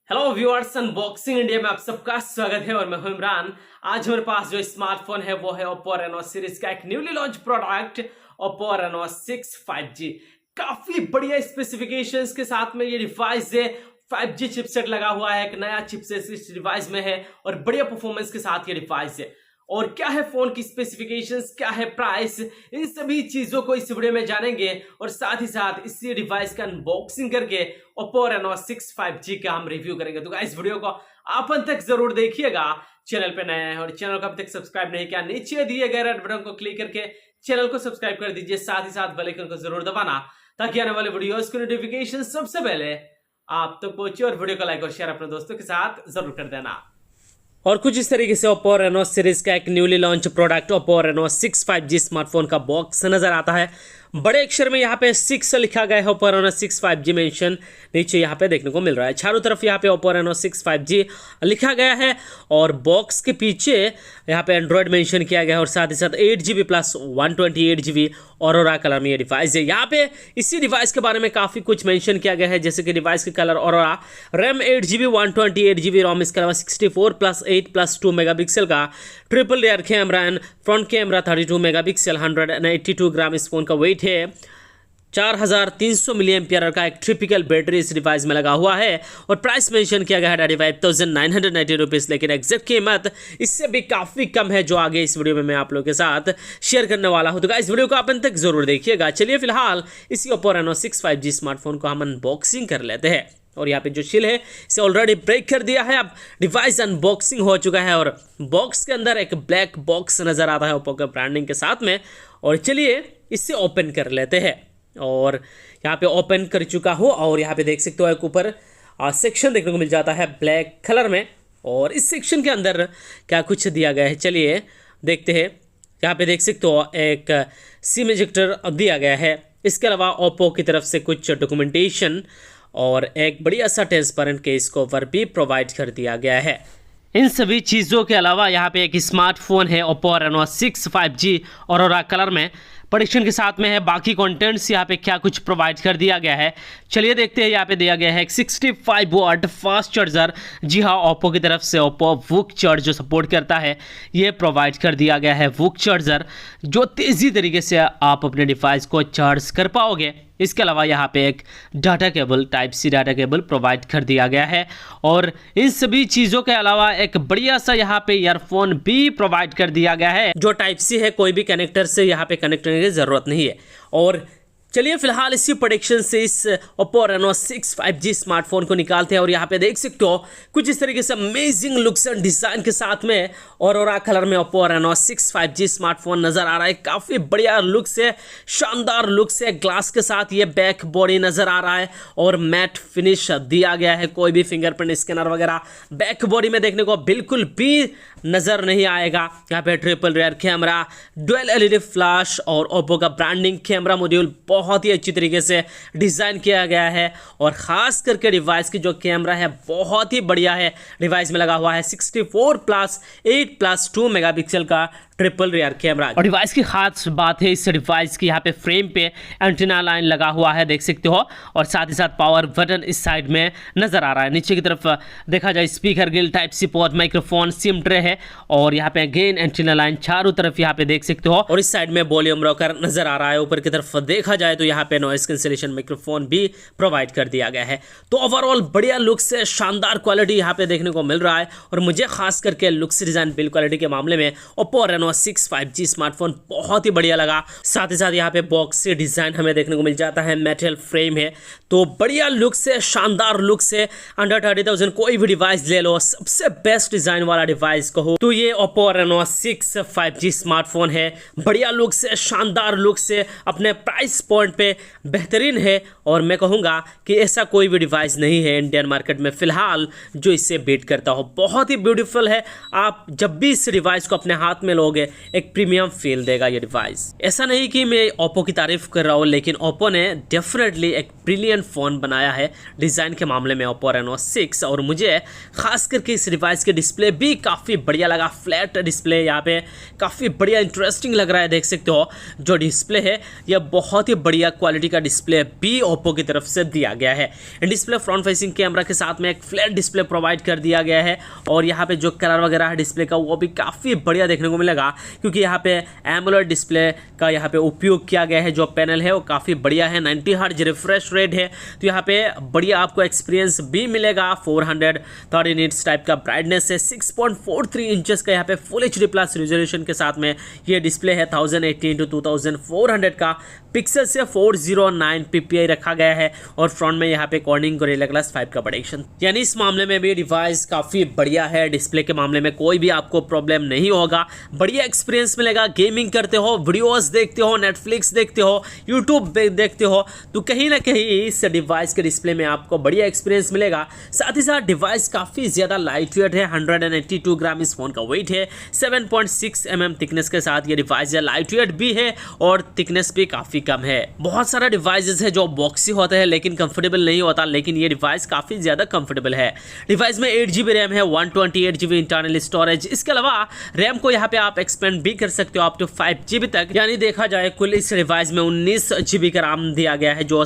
Hello viewers, unboxing India में आप सबका स्वागत है और मैं हूं इमरान। आज हमारे पास जो स्मार्टफोन है वो है Oppo Reno सीरीज का एक newly launch product Oppo Reno 6 5G। काफी बढ़िया स्पेसिफिकेशंस के साथ में ये डिवाइस है। 5G चिपसेट लगा हुआ है, एक नया चिपसेट इस डिवाइस में है और बढ़िया परफॉर्मेंस के साथ ये डिवाइस है। और क्या है फोन की स्पेसिफिकेशंस, क्या है प्राइस, इन सभी चीजों को इस वीडियो में जानेंगे और साथ ही साथ इसी डिवाइस का अनबॉक्सिंग करके Oppo Reno 6 5G का हम रिव्यू करेंगे। तो गाइस वीडियो को आप अंत तक जरूर देखिएगा। चैनल पे नए हैं और चैनल को अभी तक सब्सक्राइब नहीं किया, नीचे दिए गए रेड बटन को क्लिक करके चैनल को सब्सक्राइब कर दीजिए। साथ ही साथ बेल आइकन को जरूर दबाना ताकि आने वाले वीडियोस की नोटिफिकेशन सबसे पहले आप तक पहुंचे। और वीडियो को लाइक और शेयर अपने दोस्तों के साथ जरूर कर देना। और कुछ इस तरीके से Oppo Reno सीरीज का एक newly launch product Oppo Reno 6 5G smartphone का बॉक्स नजर आता है। बड़े अक्षर में यहाँ पे 6 लिखा गया है। Oppo Reno 6 5G मेंशन नीचे यहाँ पे देखने को मिल रहा है। चारों तरफ यहाँ पे Oppo Reno 6 5G लिखा गया है और बॉक्स के पीछे यहाँ पे एंड्रॉयड मेंशन किया गया है और साथ ही साथ 8GB plus 128GB aurora colour में ये डिवाइस है। यहाँ पे इसी डिवाइस के बारे में काफ़ी कुछ मेंशन किया गया है, जैसे कि डिवाइस के colour aurora, RAM 8GB 128GB रोम, इसके अलावा 64+8+2 मेगापिक्सल का triple rear camera and front camera 32 megapixel, 182 ग्राम इस फोन का वेट है, 4300 मिली एम्पियर का एक ट्रिपिकल बैटरी इस डिवाइस में लगा हुआ है और प्राइस मेंशन किया गया है 35,990 रुपीज़। लेकिन एग्जैक्ट कीमत इससे भी काफ़ी कम है, जो आगे इस वीडियो में मैं आप लोगों के साथ शेयर करने वाला हूं। तो गाइस वीडियो को आप अंत तक जरूर देखिएगा। चलिए फिलहाल इसी Oppo Reno 6 5G स्मार्टफोन को हम अनबॉक्सिंग कर लेते हैं। और यहाँ पे जो शील है इसे ऑलरेडी ब्रेक कर दिया है। अब डिवाइस अनबॉक्सिंग हो चुका है और बॉक्स के अंदर एक ब्लैक बॉक्स नज़र आता है Oppo के ब्रांडिंग के साथ में। और चलिए इसे ओपन कर लेते हैं। और यहाँ पे ओपन कर चुका हूँ और यहाँ पे देख सकते हो एक ऊपर सेक्शन देखने को मिल जाता है ब्लैक कलर में। और इस सेक्शन के अंदर क्या कुछ दिया गया है चलिए देखते हैं। यहाँ पे देख सकते हो एक सिम इजेक्टर दिया गया है। इसके अलावा ओप्पो की तरफ से कुछ डॉक्यूमेंटेशन और एक बढ़िया सा ट्रांसपेरेंट केस कवर भी प्रोवाइड कर दिया गया है। इन सभी चीज़ों के अलावा यहाँ पे एक स्मार्टफोन है Oppo Reno 6 5G aurora colour में, प्रोडक्शन के साथ में है। बाकी कंटेंट्स यहाँ पे क्या कुछ प्रोवाइड कर दिया गया है चलिए देखते हैं। यहाँ पे दिया गया है एक 65 वाट फास्ट चार्जर। जी हाँ, Oppo की तरफ से Oppo वुक चार्ज जो सपोर्ट करता है ये प्रोवाइड कर दिया गया है। वुक चार्जर जो तेज़ी तरीके से आप अपने डिवाइस को चार्ज कर पाओगे। इसके अलावा यहाँ पे एक data cable, type C data cable provide कर दिया गया है। और इन सभी चीज़ों के अलावा एक बढ़िया सा यहाँ पे ईयरफोन भी प्रोवाइड कर दिया गया है, जो टाइप सी है, कोई भी कनेक्टर से यहाँ पे कनेक्ट करने की ज़रूरत नहीं है। और चलिए फिलहाल इसी प्रोडक्शन से इस Oppo Reno 6 5G स्मार्टफोन को निकालते हैं। और यहाँ पे देख सकते हो कुछ इस तरीके से अमेजिंग लुक्स एंड डिज़ाइन के साथ में ऑरोरा कलर में Oppo Reno 6 5G स्मार्टफोन नज़र आ रहा है। काफ़ी बढ़िया लुक्स है, शानदार लुक्स है। ग्लास के साथ ये बैक बॉडी नज़र आ रहा है और मैट फिनिश दिया गया है। कोई भी फिंगरप्रिंट स्कैनर वगैरह बैक बॉडी में देखने को बिल्कुल भी नज़र नहीं आएगा। यहाँ पे triple rear camera, dual LED flash और Oppo का ब्रांडिंग कैमरा मॉड्यूल बहुत ही अच्छी तरीके से डिज़ाइन किया गया है। और ख़ास करके डिवाइस की जो कैमरा है बहुत ही बढ़िया है, डिवाइस में लगा हुआ है 64+8+2 मेगापिक्सल का ट्रिपल रियर कैमरा। और डिवाइस की खास बात है इस डिवाइस की यहाँ पे फ्रेम पे एंटीना लाइन लगा हुआ है, देख सकते हो। और साथ ही साथ पावर बटन इस साइड में नज़र आ रहा है। नीचे की तरफ देखा जाए speaker grille, type C port, microphone, SIM tray है। और यहाँ पे अगेन एंटीना लाइन चारों तरफ यहाँ पे देख सकते हो। और इस साइड में वॉल्यूम रॉकर नज़र आ रहा है। ऊपर की तरफ देखा जाए तो यहाँ पे नॉइस कैंसिलेशन माइक्रोफोन भी प्रोवाइड कर दिया गया है। तो ओवरऑल बढ़िया लुक से शानदार क्वालिटी यहाँ पे देखने को मिल रहा है। और मुझे खास करके लुक्स, डिज़ाइन, बिल्ड क्वालिटी के मामले में Oppo Reno 6 5G स्मार्टफोन बहुत ही बढ़िया लगा। साथ ही साथ यहाँ पे बॉक्स से डिज़ाइन हमें देखने को मिल जाता है, मेटल फ्रेम है। तो बढ़िया लुक से, शानदार लुक से, अंडर 30,000 कोई भी डिवाइस ले लो, सबसे बेस्ट डिज़ाइन वाला डिवाइस कहो तो ये Oppo Reno 6 5G स्मार्टफोन है। बढ़िया लुक से, शानदार लुक से, अपने प्राइस पॉइंट पे बेहतरीन है। और मैं कहूँगा कि ऐसा कोई भी डिवाइस नहीं है इंडियन मार्केट में फ़िलहाल जो इससे बीट करता हो। बहुत ही ब्यूटीफुल है। आप जब भी इस डिवाइस को अपने हाथ में लोगे पाओगे, एक प्रीमियम फील देगा ये डिवाइस। ऐसा नहीं कि मैं ओप्पो की तारीफ कर रहा हूँ, लेकिन ओप्पो ने डेफिनेटली एक ब्रिलियंट फ़ोन बनाया है डिज़ाइन के मामले में, ओप्पो रेनो 6। और मुझे खास करके इस डिवाइस के डिस्प्ले भी काफ़ी बढ़िया लगा। फ्लैट डिस्प्ले यहाँ पे काफ़ी बढ़िया इंटरेस्टिंग लग रहा है। देख सकते हो जो डिस्प्ले है यह बहुत ही बढ़िया क्वालिटी का डिस्प्ले भी ओप्पो की तरफ से दिया गया है। डिस्प्ले फ्रंट फेसिंग कैमरा के साथ में एक फ्लैट डिस्प्ले प्रोवाइड कर दिया गया है। और यहाँ पे जो कलर वगैरह है डिस्प्ले का वो भी काफ़ी बढ़िया देखने को मिलेगा, क्योंकि यहाँ पे एमोलेड डिस्प्ले का यहाँ पे उपयोग किया गया है। जो पैनल है वो काफ़ी बढ़िया है, 90 हर्ट्ज रिफ्रेश रेट है, तो यहाँ पे बढ़िया आपको एक्सपीरियंस भी मिलेगा। 430 निट्स टाइप का ब्राइटनेस है, 6.43 इंचेस का यहाँ पे फुल HD प्लस रेजोल्यूशन के साथ में ये डिस्प्ले है। 1080x2400 का पिक्सल से 409 ppi रखा गया है। और फ्रंट में यहाँ पे कॉर्निंग गोरिल्ला ग्लास 5 का प्रोटेक्शन, यानी इस मामले में भी डिवाइस काफ़ी बढ़िया है। डिस्प्ले के मामले में कोई भी आपको प्रॉब्लम नहीं होगा, बढ़िया एक्सपीरियंस मिलेगा। गेमिंग करते हो, वीडियोस देखते हो, नेटफ्लिक्स देखते हो, यूट्यूब देखते हो, तो कहीं ना कहीं इस डिवाइस के डिस्प्ले में आपको बढ़िया एक्सपीरियंस मिलेगा। साथ ही साथ डिवाइस काफ़ी ज़्यादा लाइट वेट है, 182 ग्राम इस फोन का वेट है। 7.6 mm थिकनेस के साथ ये डिवाइस है, लाइट वेट भी है और थिकनेस भी काफ़ी कम है। बहुत सारा डिवाइसेस है जो बॉक्सी होते हैं लेकिन कंफर्टेबल नहीं होता, लेकिन ये डिवाइस काफ़ी ज़्यादा कंफर्टेबल है। डिवाइस में 8GB रैम है, 128GB इंटरनल स्टोरेज। इसके अलावा रैम को यहाँ पे आप एक्सपेंड भी कर सकते हो अप टू 5GB तक, यानी देखा जाए कुल इस डिवाइस में 19GB का रैम दिया गया है। जो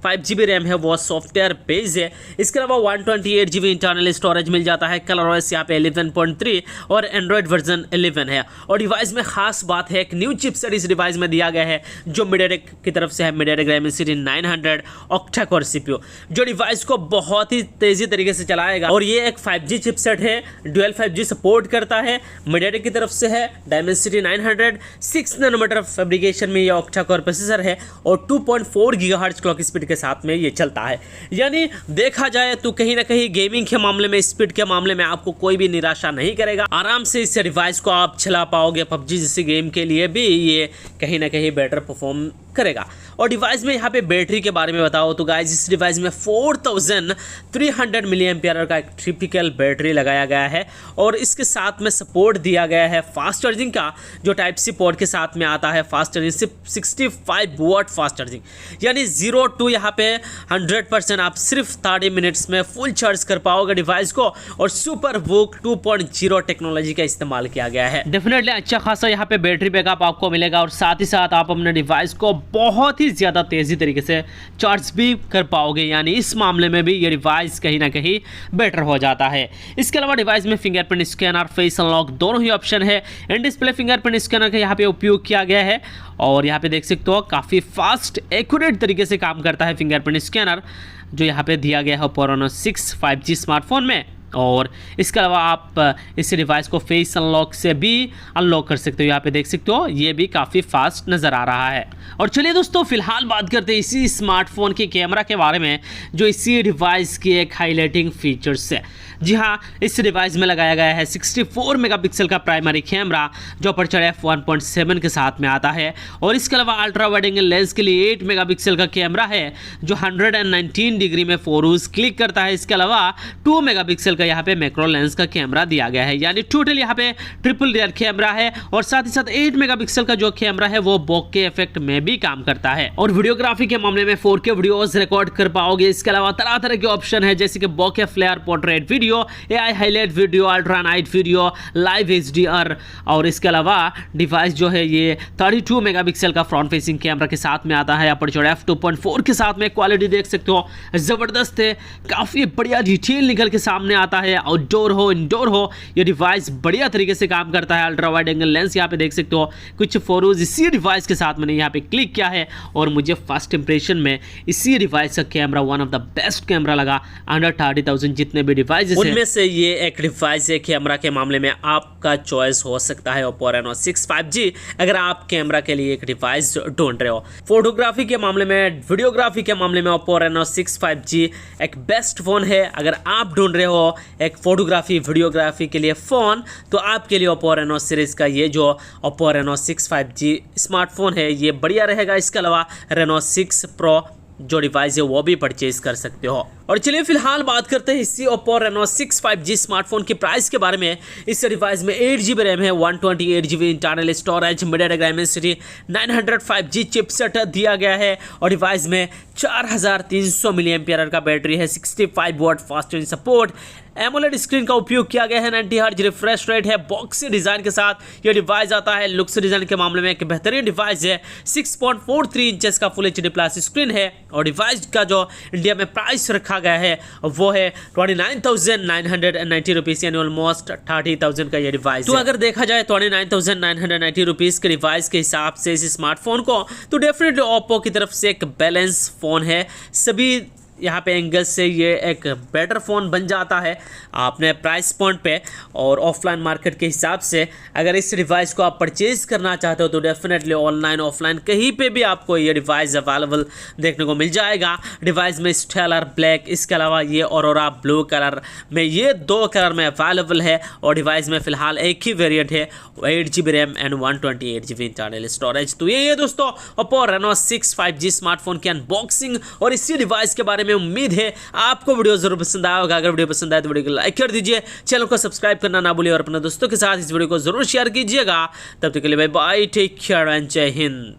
5GB रैम है वो सॉफ्टवेयर बेस्ड है। इसके अलावा 128GB इंटरनल स्टोरेज मिल जाता है। कलर OS यहाँ पे 11.3 और एंड्रॉइड वर्जन 11 है। और डिवाइस में खास बात है, एक न्यू चिपसेट इस डिवाइस में दिया गया है जो मीडियाटेक की तरफ से है, MediaTek Dimensity 900 octa core CPU, जो डिवाइस को बहुत ही तेजी तरीके से चलाएगा। और ये एक 5G चिपसेट है, डुअल 5G सपोर्ट करता है, मीडियाटेक की तरफ से है, डायमेंसिटी 900, 6 नैनोमीटर फैब्रिकेशन में ये ऑक्टा कोर प्रोसेसर है और 2.4 GHz क्लॉक स्पीड के साथ में ये चलता है। यानी देखा जाए तो कहीं ना कहीं गेमिंग के मामले में, स्पीड के मामले में आपको कोई भी निराशा नहीं करेगा। आराम से इस डिवाइस को आप चला पाओगे। PUBG जैसी गेम के लिए भी ये कहीं ना कहीं बेटर परफॉर्म करेगा। और डिवाइस में यहाँ पे बैटरी के बारे में बताओ तो गाइस, इस डिवाइस में 4300 मिली एम्पियर का एक ट्रिपिकल बैटरी लगाया गया है। और इसके साथ में सपोर्ट दिया गया है फास्ट चार्जिंग का, जो टाइप सी पोर्ट के साथ में आता है। फास्ट चार्जिंग सिर्फ 65 वाट फास्ट चार्जिंग, यानी 0 to यहाँ पे 100% आप सिर्फ 30 मिनट्स में फुल चार्ज कर पाओगे डिवाइस को। और सुपर बुक 2.0 टेक्नोलॉजी का इस्तेमाल किया गया है। डेफिनेटली अच्छा खासा यहाँ पे बैटरी बैकअप आपको मिलेगा और साथ ही साथ आप अपने डिवाइस को बहुत ही ज़्यादा तेज़ी तरीके से चार्ज भी कर पाओगे, यानी इस मामले में भी ये डिवाइस कहीं ना कहीं बेटर हो जाता है। इसके अलावा डिवाइस में फिंगरप्रिंट स्कैनर, फेस अनलॉक दोनों ही ऑप्शन है। इन डिस्प्ले फिंगरप्रिंट स्कैनर का यहाँ पे उपयोग किया गया है और यहाँ पे देख सकते हो काफ़ी फास्ट एक्यूरेट तरीके से काम करता है फिंगरप्रिंट स्कैनर, जो यहाँ पे दिया गया है Oppo Reno 6 5G स्मार्टफोन में। और इसके अलावा आप इस डिवाइस को फेस अनलॉक से भी अनलॉक कर सकते हो। यहाँ पे देख सकते हो ये भी काफ़ी फास्ट नज़र आ रहा है। और चलिए दोस्तों, फिलहाल बात करते हैं इसी स्मार्टफोन के कैमरा के बारे में, जो इसी डिवाइस की एक हाईलाइटिंग फीचर्स है। जी हाँ, इस डिवाइस में लगाया गया है 64 मेगापिक्सल का प्राइमरी कैमरा, जो अपर्चर f1.7 के साथ में आता है। और इसके अलावा अल्ट्रा वाइड एंगल लेंस के लिए 8 मेगापिक्सल का कैमरा है, जो 119 डिग्री में फोरूज क्लिक करता है। इसके अलावा 2 मेगापिक्सल का यहाँ पे मैक्रो लेंस का कैमरा दिया गया है, यानी टोटल यहाँ पे ट्रिपल रियर कैमरा है। और साथ ही साथ 8 मेगापिक्सल का जो कैमरा है वो बोके इफेक्ट में भी काम करता है। और वीडियोग्राफी के मामले में 4K वीडियोस रिकॉर्ड कर पाओगे। इसके अलावा तरह तरह के ऑप्शन है, जैसे कि bokeh flare portrait video, AI highlight video, ultra night video, live HDR। और इसके अलावा डिवाइस जो है ये 32 मेगापिक्सल का फ्रंट फेसिंग कैमरा के साथ में आता है। अपर्चर f2.4 के साथ में क्वालिटी देख सकते हो जबरदस्त है, काफी बढ़िया डिटेल निकल के सामने आता है। आउटडोर हो इंडोर हो, ये डिवाइस बढ़िया तरीके से काम करता है। अल्ट्रा वाइड एंगल लेंस यहाँ पे देख सकते हो, कुछ फोटोज इसी डिवाइस के साथ मैंने यहाँ पे क्लिक किया है और मुझे फर्स्ट इंप्रेशन में इसी डिवाइस का camera one of the best camera लगा। अंडर 30,000 जितने भी डिवाइस उनमें से ये एक डिवाइस है। कैमरा के मामले में आपका चॉइस हो सकता है Oppo Reno 6 5G, अगर आप कैमरा के लिए एक डिवाइस ढूंढ रहे हो। फोटोग्राफी के मामले में, वीडियोग्राफी के मामले में Oppo Reno 6 5G एक बेस्ट फोन है। अगर आप ढूंढ रहे हो एक फोटोग्राफी वीडियोग्राफी के लिए फ़ोन, तो आपके लिए Oppo Reno सीरीज़ का ये जो Oppo Reno 6 5G स्मार्टफोन है ये बढ़िया रहेगा। इसके अलावा Reno 6 Pro जो डिवाइस है वो भी परचेज कर सकते हो। और चलिए फिलहाल बात करते हैं इसी Oppo Reno 6 5G स्मार्टफोन की प्राइस के बारे में। इस डिवाइस में 8GB रैम है, 128GB internal storage, MediaTek Dimensity 900 5G chipset दिया गया है और डिवाइस में 4300 mAh का बैटरी है, 65 watt fast charging support, AMOLED screen का उपयोग किया गया है, 90 हर्ट्ज रिफ्रेश रेट है, बॉक्सी डिजाइन के साथ यह डिवाइस आता है। लुक्स डिजाइन के मामले में एक बेहतरीन डिवाइस है, 6.43 इंचेस का फुल एचडी प्लस स्क्रीन है और डिवाइस का जो इंडिया में प्राइस रखा गया है वो है 29,990 रुपीज़, यानी ऑलमोस्ट 30,000 का ये डिवाइस। तो अगर देखा जाए 29,990 रुपीज़ के डिवाइस के हिसाब से इस स्मार्टफोन को, तो डेफिनेटली ओप्पो की तरफ से एक बैलेंस फ़ोन है। सभी यहाँ पे एंगल से ये एक बेटर फ़ोन बन जाता है अपने प्राइस पॉइंट पे और ऑफलाइन मार्केट के हिसाब से। अगर इस डिवाइस को आप परचेज करना चाहते हो तो डेफिनेटली ऑनलाइन ऑफलाइन कहीं पे भी आपको ये डिवाइस अवेलेबल देखने को मिल जाएगा। डिवाइस में स्टेलर ब्लैक, इसके अलावा ये ऑरोरा ब्लू कलर में, ये 2 कलर में अवेलेबल है और डिवाइस में फ़िलहाल एक ही वेरियंट है, 8GB RAM and 128GB internal storage. तो ये दोस्तों Oppo Reno 6 5G स्मार्टफोन की अनबॉक्सिंग और इसी डिवाइस के बारे में उम्मीद है आपको वीडियो जरूर पसंद आया होगा। अगर वीडियो पसंद आए तो वीडियो को लाइक कर दीजिए, चैनल को सब्सक्राइब करना ना भूलिए और अपने दोस्तों के साथ इस वीडियो को जरूर शेयर कीजिएगा। तब तक के लिए bye bye, take care and जय हिंद।